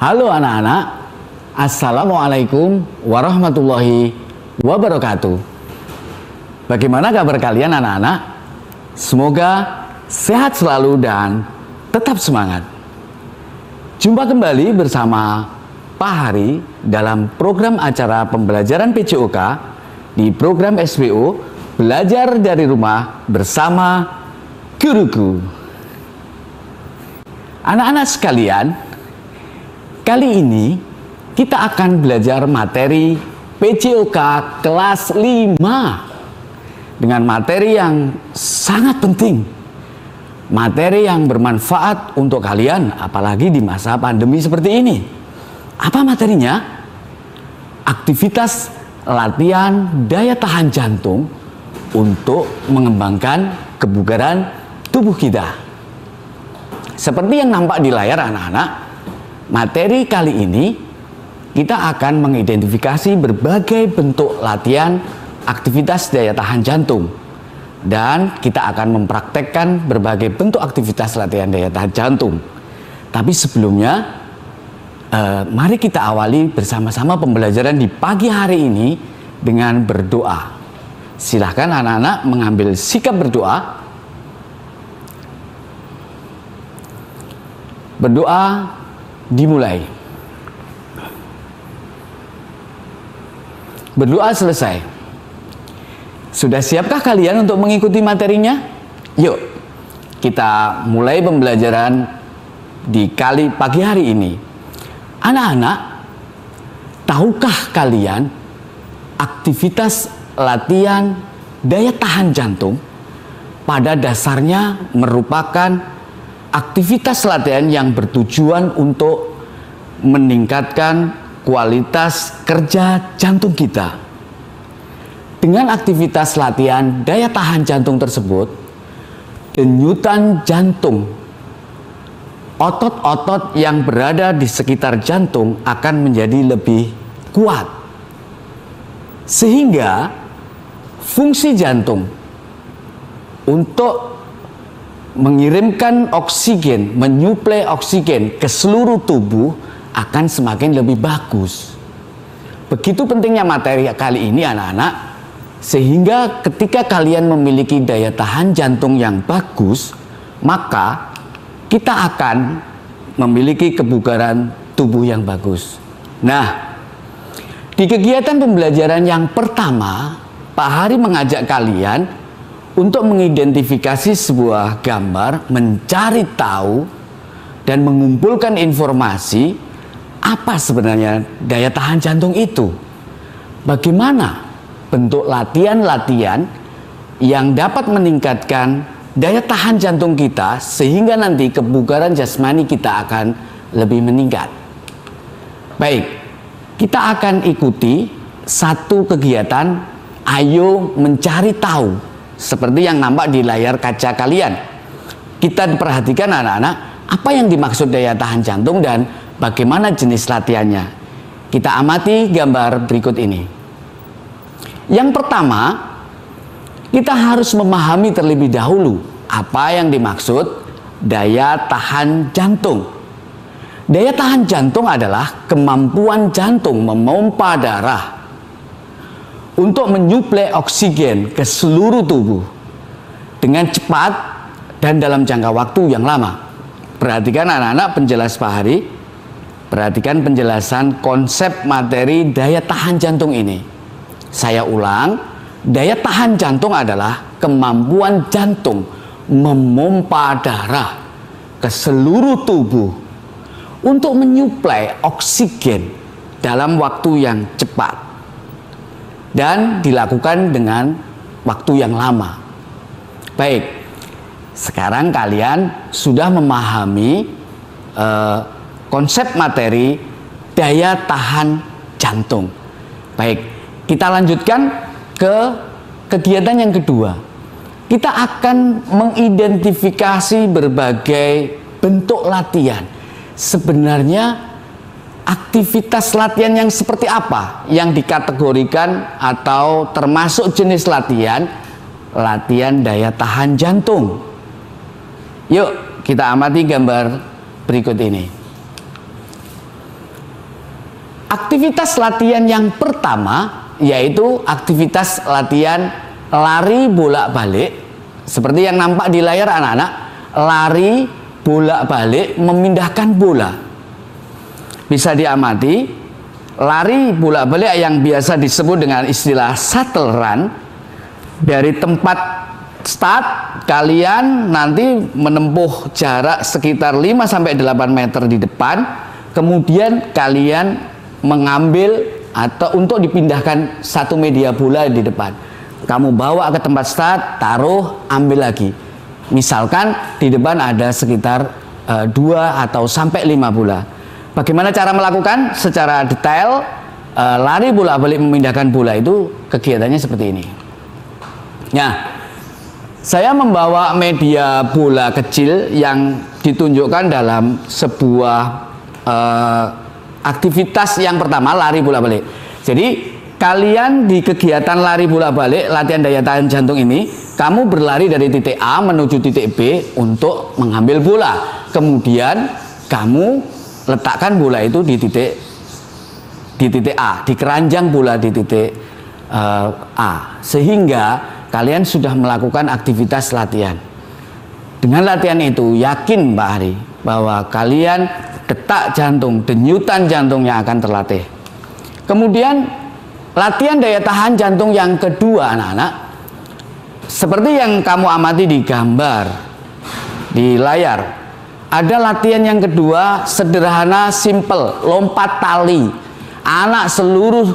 Halo anak-anak, Assalamualaikum warahmatullahi wabarakatuh. Bagaimana kabar kalian anak-anak? Semoga sehat selalu dan tetap semangat. Jumpa kembali bersama Pak Hari dalam program acara pembelajaran PJOK di program SBO Belajar dari Rumah bersama Guruku. Anak-anak sekalian, kali ini kita akan belajar materi PJOK kelas 5 dengan materi yang sangat penting, materi yang bermanfaat untuk kalian apalagi di masa pandemi seperti ini. Apa materinya? Aktivitas latihan daya tahan jantung untuk mengembangkan kebugaran tubuh kita. Seperti yang nampak di layar anak-anak, materi kali ini kita akan mengidentifikasi berbagai bentuk latihan aktivitas daya tahan jantung, dan kita akan mempraktekkan berbagai bentuk aktivitas latihan daya tahan jantung. Tapi sebelumnya, mari kita awali bersama-sama pembelajaran di pagi hari ini dengan berdoa. Silahkan anak-anak mengambil sikap berdoa. Berdoa dimulai. Berdoa selesai. Sudah siapkah kalian untuk mengikuti materinya? Yuk, kita mulai pembelajaran di pagi hari ini. Anak-anak, tahukah kalian aktivitas latihan daya tahan jantung pada dasarnya merupakan aktivitas latihan yang bertujuan untuk meningkatkan kualitas kerja jantung kita. Dengan aktivitas latihan daya tahan jantung tersebut, denyutan jantung, otot-otot yang berada di sekitar jantung akan menjadi lebih kuat. Sehingga fungsi jantung untuk mengirimkan oksigen, menyuplai oksigen ke seluruh tubuh akan semakin lebih bagus. Begitu pentingnya materi kali ini anak-anak, sehingga ketika kalian memiliki daya tahan jantung yang bagus, maka kita akan memiliki kebugaran tubuh yang bagus. Nah, di kegiatan pembelajaran yang pertama, Pak Hari mengajak kalian untuk mengidentifikasi sebuah gambar, mencari tahu dan mengumpulkan informasi apa sebenarnya daya tahan jantung itu. Bagaimana bentuk latihan-latihan yang dapat meningkatkan daya tahan jantung kita sehingga nanti kebugaran jasmani kita akan lebih meningkat. Baik, kita akan ikuti satu kegiatan ayo mencari tahu seperti yang nampak di layar kaca kalian. Kita perhatikan anak-anak, apa yang dimaksud daya tahan jantung dan bagaimana jenis latihannya. Kita amati gambar berikut ini. Yang pertama, kita harus memahami terlebih dahulu apa yang dimaksud daya tahan jantung. Daya tahan jantung adalah kemampuan jantung memompa darah untuk menyuplai oksigen ke seluruh tubuh dengan cepat dan dalam jangka waktu yang lama. Perhatikan anak-anak penjelas Pak Hari. Perhatikan penjelasan konsep materi daya tahan jantung ini. Saya ulang, daya tahan jantung adalah kemampuan jantung memompa darah ke seluruh tubuh untuk menyuplai oksigen dalam waktu yang cepat dan dilakukan dengan waktu yang lama. Baik, sekarang kalian sudah memahami konsep materi daya tahan jantung. Baik, kita lanjutkan ke kegiatan yang kedua. Kita akan mengidentifikasi berbagai bentuk latihan. Sebenarnya aktivitas latihan yang seperti apa yang dikategorikan atau termasuk jenis latihan daya tahan jantung. Yuk kita amati gambar berikut ini. Aktivitas latihan yang pertama yaitu aktivitas latihan lari bolak-balik. Seperti yang nampak di layar anak-anak, lari bolak-balik memindahkan bola. Bisa diamati, lari bolak-balik yang biasa disebut dengan istilah shuttle run. Dari tempat start, kalian nanti menempuh jarak sekitar 5-8 meter di depan. Kemudian kalian mengambil atau untuk dipindahkan satu media bola di depan. Kamu bawa ke tempat start, taruh, ambil lagi. Misalkan di depan ada sekitar 2 atau sampai 5 bola. Bagaimana cara melakukan? Secara detail, lari bolak-balik memindahkan bola itu kegiatannya seperti ini. Nah, saya membawa media bola kecil yang ditunjukkan dalam sebuah aktivitas yang pertama, lari bolak-balik. Jadi kalian di kegiatan lari bolak-balik latihan daya tahan jantung ini, kamu berlari dari titik A menuju titik B untuk mengambil bola. Kemudian kamu letakkan bola itu di titik A, di keranjang bola di titik A, sehingga kalian sudah melakukan aktivitas latihan. Dengan latihan itu, yakin Pak Hari bahwa kalian detak jantung, denyutan jantungnya akan terlatih. Kemudian latihan daya tahan jantung yang kedua anak-anak, seperti yang kamu amati di gambar di layar, ada latihan yang kedua sederhana, simple, lompat tali. Anak seluruh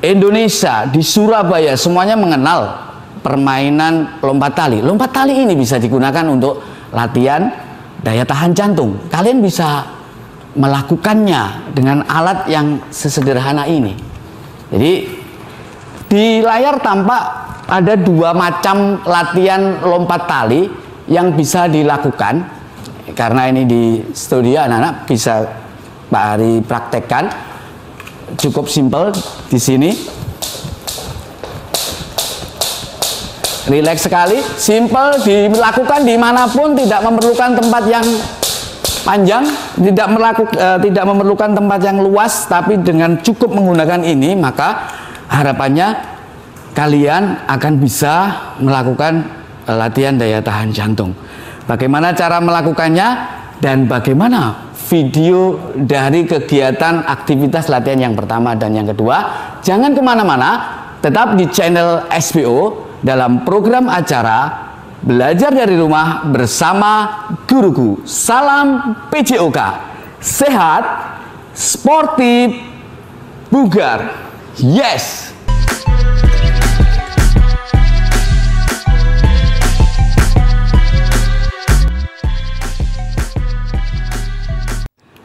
Indonesia di Surabaya semuanya mengenal permainan lompat tali. Lompat tali ini bisa digunakan untuk latihan daya tahan jantung. Kalian bisa melakukannya dengan alat yang sesederhana ini. Jadi di layar tampak ada 2 macam latihan lompat tali yang bisa dilakukan. Karena ini di studio anak-anak bisa Pak Hari praktekkan. Cukup simpel di sini. Rileks sekali, simple, dilakukan dimanapun, tidak memerlukan tempat yang panjang, tidak memerlukan tempat yang luas, tapi dengan cukup menggunakan ini, maka harapannya kalian akan bisa melakukan latihan daya tahan jantung. Bagaimana cara melakukannya dan bagaimana video dari kegiatan aktivitas latihan yang pertama dan yang kedua? Jangan kemana-mana, tetap di channel SBO dalam program acara Belajar dari Rumah bersama Guruku. Salam PJOK. Sehat, sportif, bugar. Yes!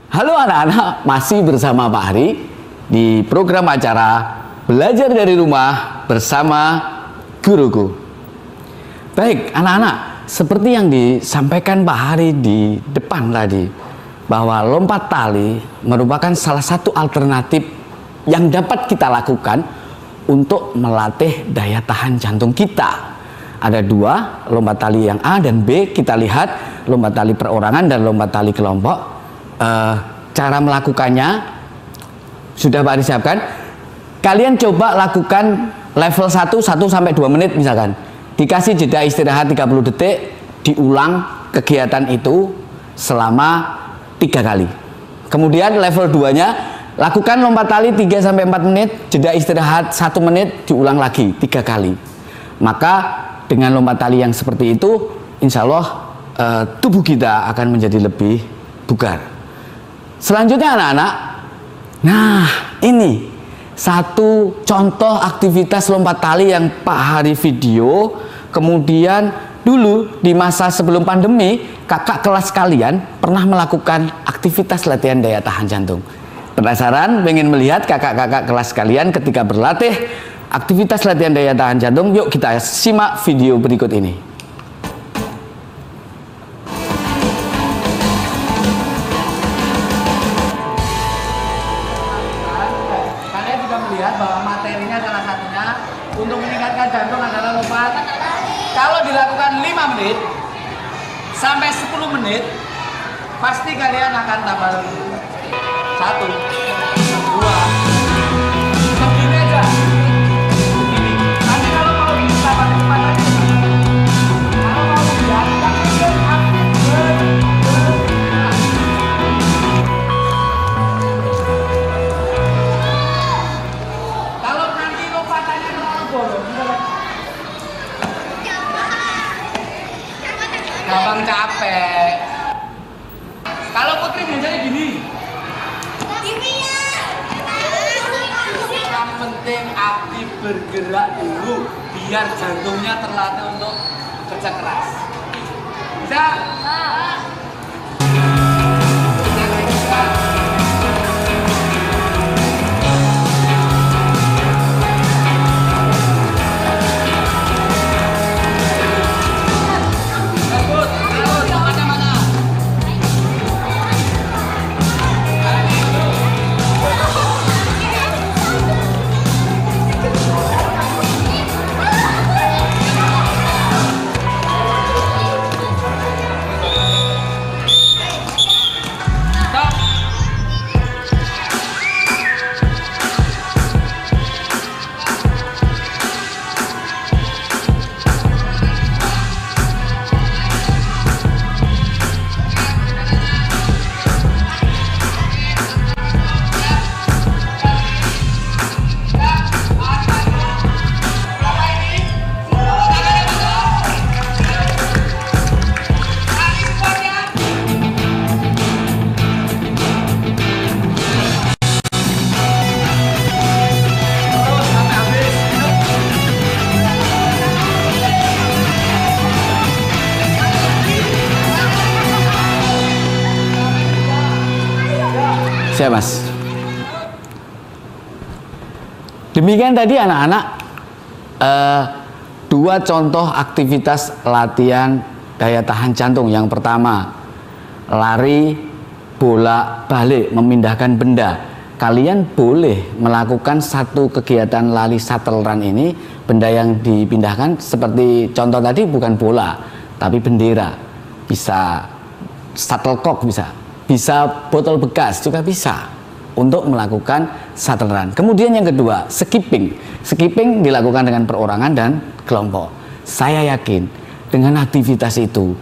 Halo anak-anak, masih bersama Pak Hari di program acara Belajar dari Rumah bersama Guruku. Baik anak-anak, seperti yang disampaikan Pak Hari di depan tadi, bahwa lompat tali merupakan salah satu alternatif yang dapat kita lakukan untuk melatih daya tahan jantung kita. Ada 2, lompat tali yang A dan B. Kita lihat lompat tali perorangan dan lompat tali kelompok. Cara melakukannya sudah Pak Hari siapkan. Kalian coba lakukan level 1 sampai 2 menit misalkan. Dikasih jeda istirahat 30 detik, diulang kegiatan itu selama 3 kali. Kemudian level 2-nya, lakukan lompat tali 3-4 menit, jeda istirahat 1 menit, diulang lagi 3 kali. Maka dengan lompat tali yang seperti itu, insya Allah tubuh kita akan menjadi lebih bugar. Selanjutnya anak-anak, nah ini satu contoh aktivitas lompat tali yang Pak Hari video. Kemudian dulu di masa sebelum pandemi, kakak kelas kalian pernah melakukan aktivitas latihan daya tahan jantung. Penasaran pengen melihat kakak-kakak kelas kalian ketika berlatih aktivitas latihan daya tahan jantung? Yuk kita simak video berikut ini. Kalian juga melihat bahwa materinya salah satunya untuk meningkatkan jantung adalah lompat. Kalau dilakukan 5 menit sampai 10 menit, pasti kalian akan tambah 1, 2, penting aktif bergerak dulu biar jantungnya terlatih untuk kerja keras. Bisa? Siap, Mas. Demikian tadi anak-anak dua contoh aktivitas latihan daya tahan jantung. Yang pertama, lari bolak-balik memindahkan benda. Kalian boleh melakukan satu kegiatan lari shuttle run ini, benda yang dipindahkan seperti contoh tadi bukan bola, tapi bendera. Bisa shuttlecock, bisa botol bekas juga bisa untuk melakukan shuttle run. Kemudian yang kedua, skipping. Skipping dilakukan dengan perorangan dan kelompok. Saya yakin dengan aktivitas itu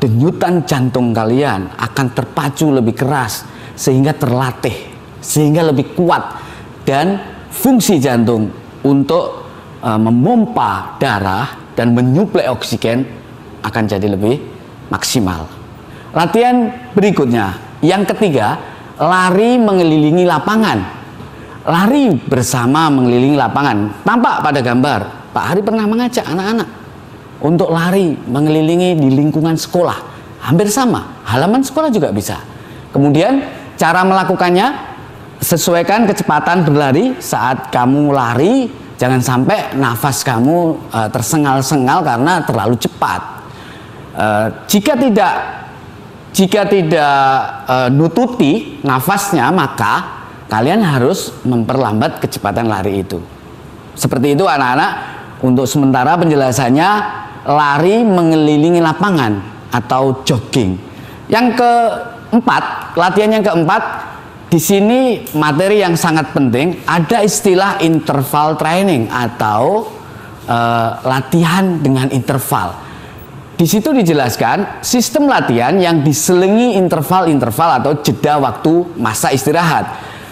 denyutan jantung kalian akan terpacu lebih keras sehingga terlatih, sehingga lebih kuat, dan fungsi jantung untuk memompa darah dan menyuplai oksigen akan jadi lebih maksimal. Latihan berikutnya, yang ketiga, lari mengelilingi lapangan. Lari bersama mengelilingi lapangan. Tampak pada gambar, Pak Hari pernah mengajak anak-anak untuk lari mengelilingi di lingkungan sekolah. Hampir sama, halaman sekolah juga bisa. Kemudian cara melakukannya, sesuaikan kecepatan berlari. Saat kamu lari, jangan sampai nafas kamu tersengal-sengal karena terlalu cepat. Jika tidak nututi nafasnya, maka kalian harus memperlambat kecepatan lari itu. Seperti itu anak-anak. Untuk sementara penjelasannya, lari mengelilingi lapangan atau jogging. Yang keempat, latihan yang keempat, di sini materi yang sangat penting, ada istilah interval training atau latihan dengan interval. Di situ dijelaskan sistem latihan yang diselingi interval-interval atau jeda waktu masa istirahat.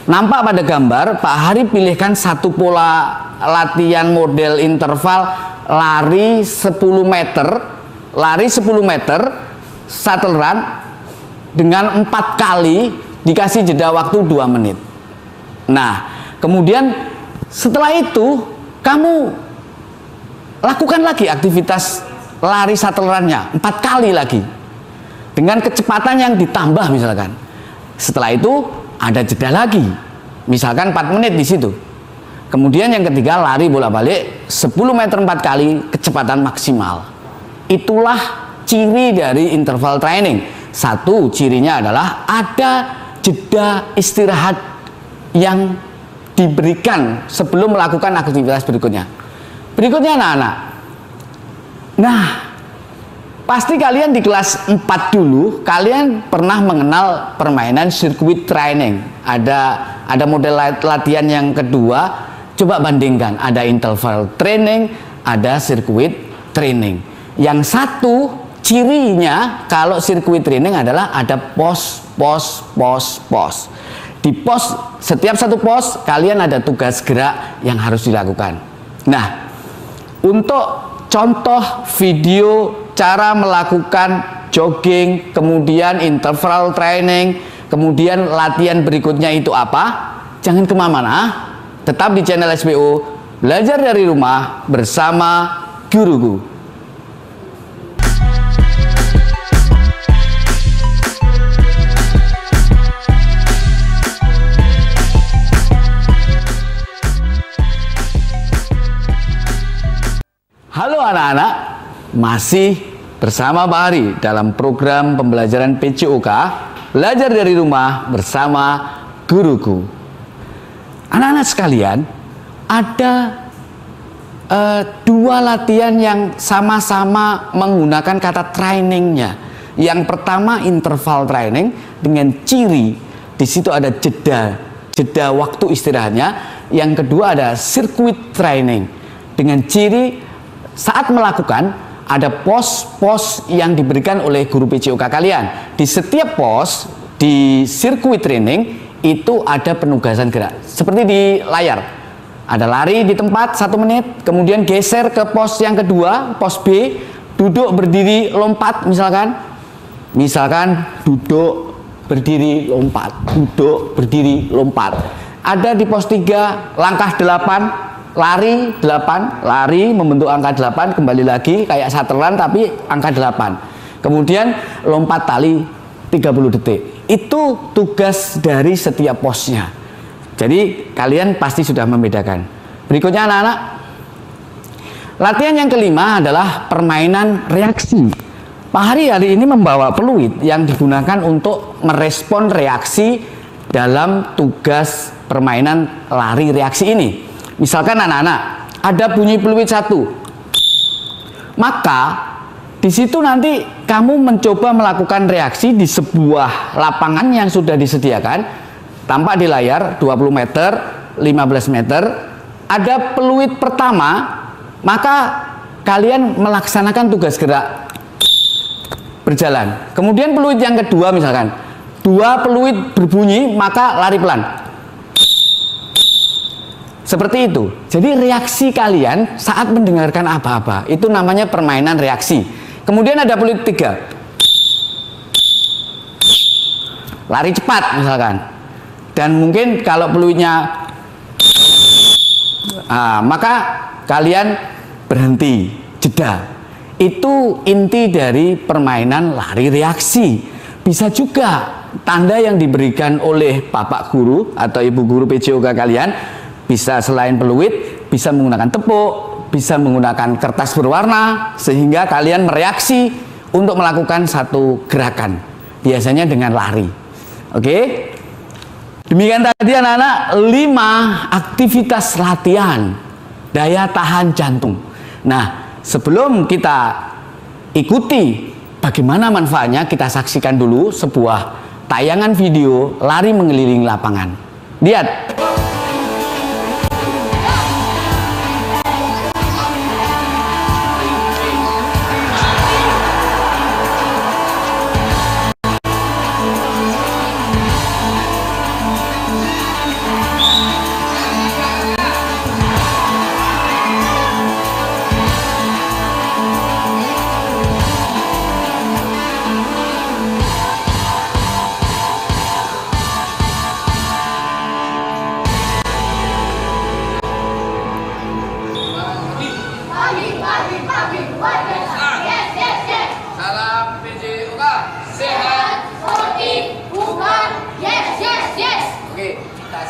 Nampak pada gambar, Pak Hari pilihkan satu pola latihan model interval lari 10 meter, shuttle run dengan 4 kali dikasih jeda waktu 2 menit. Nah, kemudian setelah itu kamu lakukan lagi aktivitas lari shuttle run-nya 4 kali lagi dengan kecepatan yang ditambah misalkan. Setelah itu ada jeda lagi, misalkan 4 menit di situ. Kemudian yang ketiga, lari bolak-balik 10 meter 4 kali kecepatan maksimal. Itulah ciri dari interval training. Satu, cirinya adalah ada jeda istirahat yang diberikan sebelum melakukan aktivitas berikutnya. Berikutnya anak-anak. Nah, pasti kalian di kelas 4 dulu, kalian pernah mengenal permainan sirkuit training. Ada model latihan yang kedua, coba bandingkan. Ada interval training, ada sirkuit training. Yang satu, cirinya kalau sirkuit training adalah ada pos. Di pos, setiap satu pos, kalian ada tugas gerak yang harus dilakukan. Nah, untuk contoh video cara melakukan jogging, kemudian interval training, kemudian latihan berikutnya itu apa? Jangan kemana-mana, tetap di channel SBO, belajar dari rumah bersama guruku. Halo anak-anak, masih bersama Pak Hari dalam program pembelajaran PJOK, belajar dari rumah bersama guruku. Anak-anak sekalian, ada dua latihan yang sama-sama menggunakan kata trainingnya. Yang pertama interval training dengan ciri di situ ada jeda waktu istirahatnya. Yang kedua ada circuit training dengan ciri saat melakukan ada pos-pos yang diberikan oleh guru PJOK kalian. Di setiap pos di circuit training itu ada penugasan gerak seperti di layar, ada lari di tempat 1 menit, kemudian geser ke pos yang kedua, pos B, duduk berdiri lompat, misalkan duduk berdiri lompat, duduk berdiri lompat. Ada di pos 3 langkah 8, lari 8, lari membentuk angka 8, kembali lagi kayak shuttleran tapi angka 8, kemudian lompat tali 30 detik. Itu tugas dari setiap posnya. Jadi kalian pasti sudah membedakan. Berikutnya anak-anak, latihan yang kelima adalah permainan reaksi. Pak Hari hari ini membawa peluit yang digunakan untuk merespon reaksi dalam tugas permainan lari reaksi ini. Misalkan anak-anak, ada bunyi peluit 1, maka di situ nanti kamu mencoba melakukan reaksi di sebuah lapangan yang sudah disediakan, tampak di layar 20 meter, 15 meter, ada peluit pertama, maka kalian melaksanakan tugas gerak berjalan. Kemudian peluit yang kedua misalkan, 2 peluit berbunyi, maka lari pelan. Seperti itu. Jadi reaksi kalian saat mendengarkan apa-apa, itu namanya permainan reaksi. Kemudian ada peluit 3, lari cepat misalkan, dan mungkin kalau peluitnya maka kalian berhenti, jeda. Itu inti dari permainan lari reaksi. Bisa juga tanda yang diberikan oleh Bapak Guru atau Ibu Guru PJOK kalian, bisa selain peluit, bisa menggunakan tepuk, bisa menggunakan kertas berwarna, sehingga kalian mereaksi untuk melakukan satu gerakan, biasanya dengan lari. Oke, demikian tadi anak-anak 5 aktivitas latihan daya tahan jantung. Nah, sebelum kita ikuti bagaimana manfaatnya, kita saksikan dulu sebuah tayangan video lari mengelilingi lapangan. Lihat.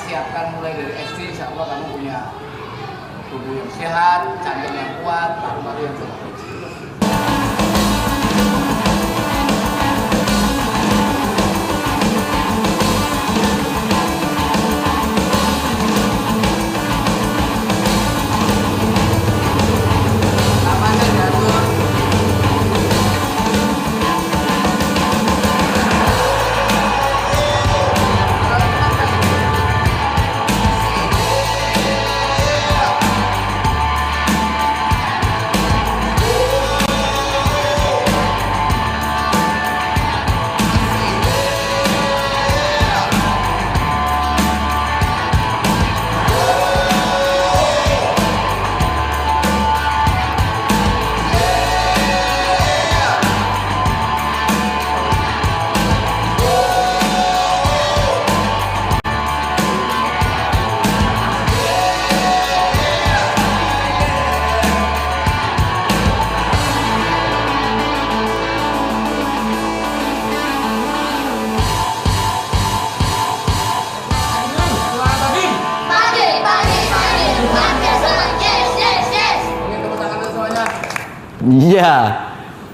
Siapkan mulai dari SD, insya Allah kamu punya tubuh yang sehat, jantung yang kuat, paru-paru yang kuat. Iya,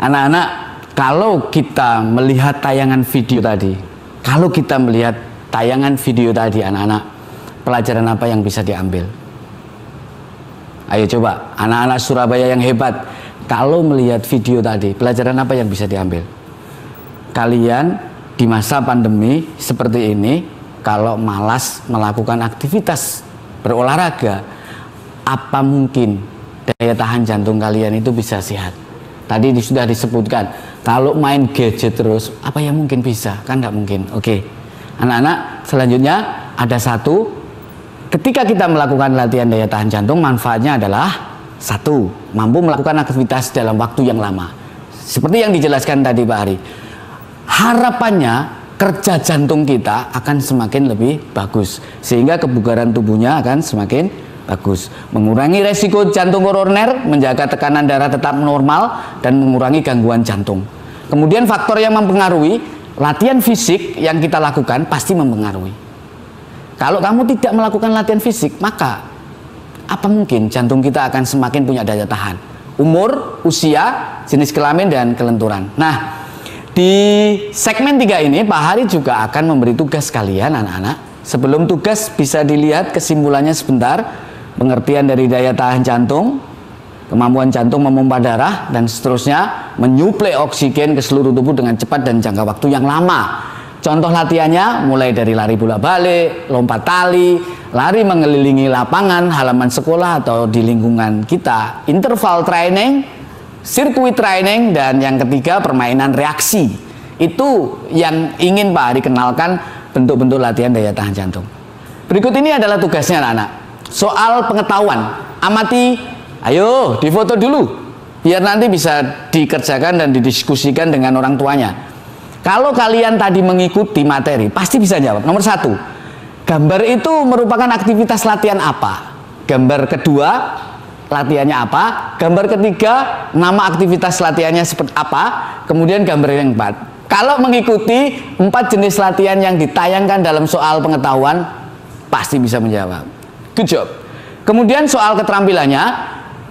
anak-anak, kalau kita melihat tayangan video tadi, anak-anak, pelajaran apa yang bisa diambil? Ayo coba, anak-anak Surabaya yang hebat, kalau melihat video tadi, pelajaran apa yang bisa diambil? Kalian di masa pandemi seperti ini, kalau malas melakukan aktivitas berolahraga, apa mungkin daya tahan jantung kalian itu bisa sehat? Tadi sudah disebutkan, kalau main gadget terus, apa yang mungkin bisa? Kan nggak mungkin. Oke, anak-anak, selanjutnya ada satu, ketika kita melakukan latihan daya tahan jantung, manfaatnya adalah satu, mampu melakukan aktivitas dalam waktu yang lama. Seperti yang dijelaskan tadi Pak Ari, harapannya kerja jantung kita akan semakin lebih bagus, sehingga kebugaran tubuhnya akan semakin bagus, mengurangi resiko jantung koroner, menjaga tekanan darah tetap normal, dan mengurangi gangguan jantung. Kemudian faktor yang mempengaruhi, latihan fisik yang kita lakukan pasti mempengaruhi. Kalau kamu tidak melakukan latihan fisik, maka apa mungkin jantung kita akan semakin punya daya tahan? Umur, usia, jenis kelamin, dan kelenturan. Nah, di segmen 3 ini Pak Hari juga akan memberi tugas kalian anak-anak. Sebelum tugas bisa dilihat kesimpulannya sebentar. Pengertian dari daya tahan jantung, kemampuan jantung memompa darah, dan seterusnya, menyuplai oksigen ke seluruh tubuh dengan cepat dan jangka waktu yang lama. Contoh latihannya mulai dari lari bolak-balik, lompat tali, lari mengelilingi lapangan, halaman sekolah atau di lingkungan kita, interval training, sirkuit training, dan yang ketiga permainan reaksi. Itu yang ingin Pak Hari kenalkan, bentuk-bentuk latihan daya tahan jantung. Berikut ini adalah tugasnya anak-anak. Soal pengetahuan, amati, ayo difoto dulu, biar nanti bisa dikerjakan dan didiskusikan dengan orang tuanya. Kalau kalian tadi mengikuti materi, pasti bisa jawab. Nomor 1, gambar itu merupakan aktivitas latihan apa? Gambar kedua, latihannya apa? Gambar ketiga, nama aktivitas latihannya seperti apa? Kemudian gambar yang 4. Kalau mengikuti 4 jenis latihan yang ditayangkan dalam soal pengetahuan, pasti bisa menjawab. Good job. Kemudian soal keterampilannya,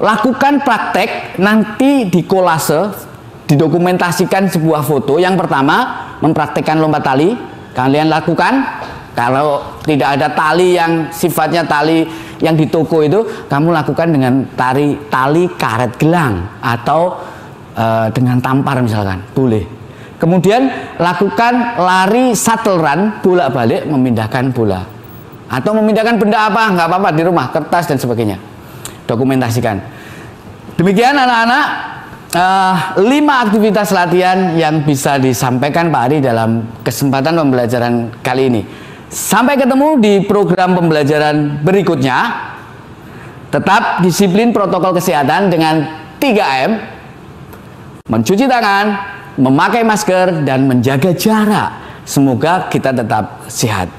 lakukan praktek, nanti di kolase, didokumentasikan sebuah foto. Yang pertama, mempraktekkan lompat tali. Kalian lakukan. Kalau tidak ada tali yang sifatnya tali yang di toko itu, kamu lakukan dengan tali karet gelang atau dengan tampar misalkan, boleh. Kemudian lakukan lari shuttle run, bolak-balik memindahkan bola. Atau memindahkan benda apa, nggak apa-apa di rumah, kertas dan sebagainya. Dokumentasikan. Demikian anak-anak, 5 aktivitas latihan yang bisa disampaikan Pak Ari dalam kesempatan pembelajaran kali ini. Sampai ketemu di program pembelajaran berikutnya. Tetap disiplin protokol kesehatan dengan 3M. Mencuci tangan, memakai masker, dan menjaga jarak. Semoga kita tetap sehat.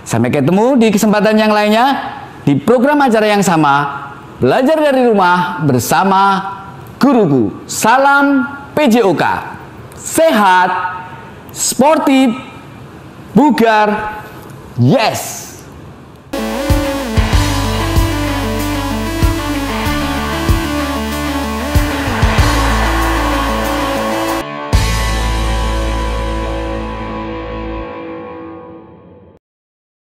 Sampai ketemu di kesempatan yang lainnya di program acara yang sama, belajar dari rumah bersama guruku. Salam PJOK. Sehat, sportif, bugar, yes.